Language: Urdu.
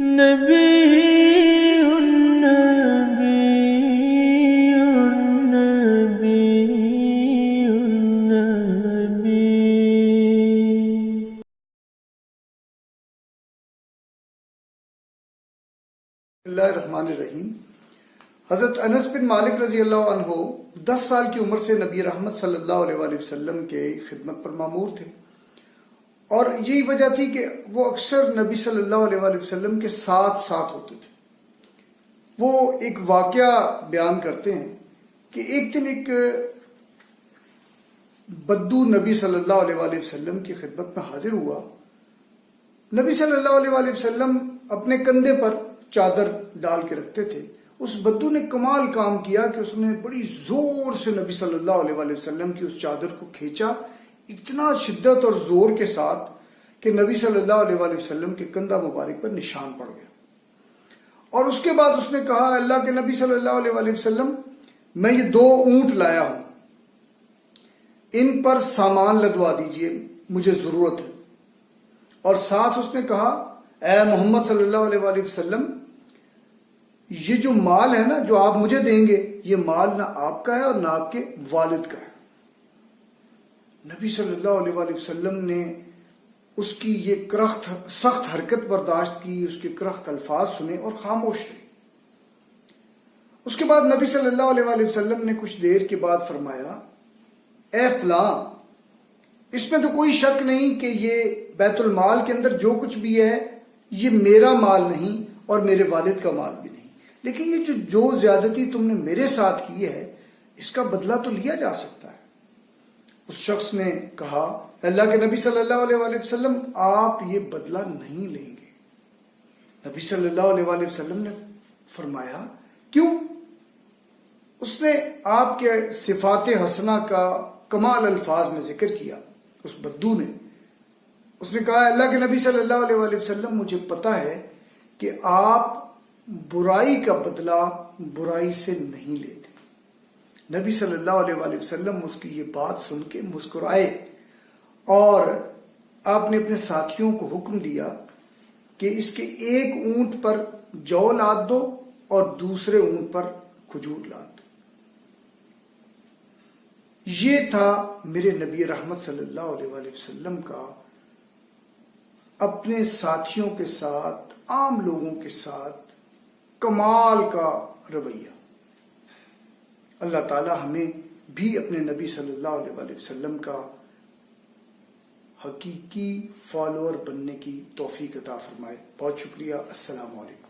نبی النبی النبی النبی. اللہ الرحمن الرحیم. حضرت انس بن مالک رضی اللہ عنہ 10 سال کی عمر سے نبی رحمت صلی اللہ علیہ وآلہ وسلم کے خدمت پر مامور تھے، اور یہی وجہ تھی کہ وہ اکثر نبی صلی اللہ علیہ وآلہ وسلم کے ساتھ ہوتے تھے. وہ ایک واقعہ بیان کرتے ہیں کہ ایک دن ایک بدو نبی صلی اللہ علیہ وآلہ وسلم کی خدمت میں حاضر ہوا. نبی صلی اللہ علیہ وآلہ وسلم اپنے کندھے پر چادر ڈال کے رکھتے تھے. اس بدو نے کمال کام کیا کہ اس نے بڑی زور سے نبی صلی اللہ علیہ وآلہ وسلم کی اس چادر کو کھینچا، اتنا شدت اور زور کے ساتھ کہ نبی صلی اللہ علیہ وآلہ وسلم کے کندھا مبارک پر نشان پڑ گیا. اور اس کے بعد اس نے کہا، اللہ کے نبی صلی اللہ علیہ وآلہ وسلم، میں یہ 2 اونٹ لایا ہوں، ان پر سامان لدوا دیجئے، مجھے ضرورت ہے. اور ساتھ اس نے کہا، اے محمد صلی اللہ علیہ وآلہ وسلم، یہ جو مال ہے نا جو آپ مجھے دیں گے، یہ مال نہ آپ کا ہے اور نہ آپ کے والد کا ہے. نبی صلی اللہ علیہ وآلہ وسلم نے اس کی یہ سخت حرکت برداشت کی، اس کے کرخت الفاظ سنے اور خاموش رہے. اس کے بعد نبی صلی اللہ علیہ وآلہ وسلم نے کچھ دیر کے بعد فرمایا، اے فلاں، اس میں تو کوئی شک نہیں کہ یہ بیت المال کے اندر جو کچھ بھی ہے یہ میرا مال نہیں اور میرے والد کا مال بھی نہیں، لیکن یہ جو زیادتی تم نے میرے ساتھ کی ہے اس کا بدلہ تو لیا جا سکتا ہے. اس شخص نے کہا، اللہ کے نبی صلی اللہ علیہ وآلہ وسلم، آپ یہ بدلہ نہیں لیں گے. نبی صلی اللہ علیہ وآلہ وسلم نے فرمایا، کیوں؟ اس نے آپ کے صفات حسنہ کا کمال الفاظ میں ذکر کیا. اس بدو نے اس نے کہا، اللہ کے نبی صلی اللہ علیہ وآلہ وسلم، مجھے پتا ہے کہ آپ برائی کا بدلہ برائی سے نہیں لیتے. نبی صلی اللہ علیہ وآلہ وسلم اس کی یہ بات سن کے مسکرائے، اور آپ نے اپنے ساتھیوں کو حکم دیا کہ اس کے ایک اونٹ پر جو لاد دو اور دوسرے اونٹ پر کھجور لاد دو. یہ تھا میرے نبی رحمت صلی اللہ علیہ وآلہ وسلم کا اپنے ساتھیوں کے ساتھ، عام لوگوں کے ساتھ کمال کا رویہ. اللہ تعالی ہمیں بھی اپنے نبی صلی اللہ علیہ وآلہ وسلم کا حقیقی فالوور بننے کی توفیق عطا فرمائے. بہت شکریہ. السلام علیکم.